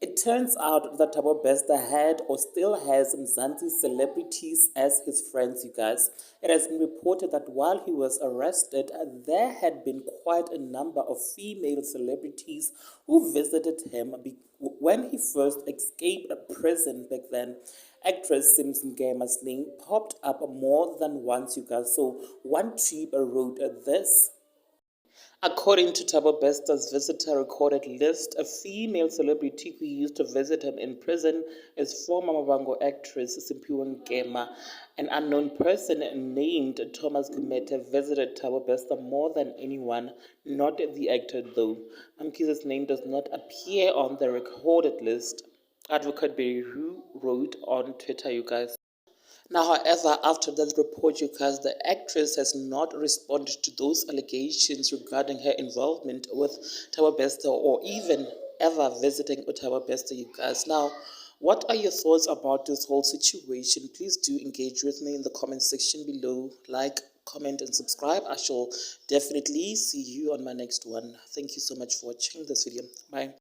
It turns out that Thabo Bester had or still has Mzansi celebrities as his friends, you guys. It has been reported that while he was arrested, there had been quite a number of female celebrities who visited him when he first escaped prison back then. Actress Simphiwe Ngema's name popped up more than once, you guys. So one trip wrote this. According to Thabo Bester's visitor recorded list, a female celebrity who used to visit him in prison is former Mabango actress Simphiwe Ngema. An unknown person named Thomas Gumete visited Thabo Bester more than anyone, not the actor though. Mamkiza's name does not appear on the recorded list. Advocate Beru wrote on Twitter, you guys. Now, however, after that report, you guys, the actress has not responded to those allegations regarding her involvement with Thabo Bester or even ever visiting Thabo Bester, you guys. Now, what are your thoughts about this whole situation? Please do engage with me in the comment section below. Like, comment, and subscribe. I shall definitely see you on my next one. Thank you so much for watching this video. Bye.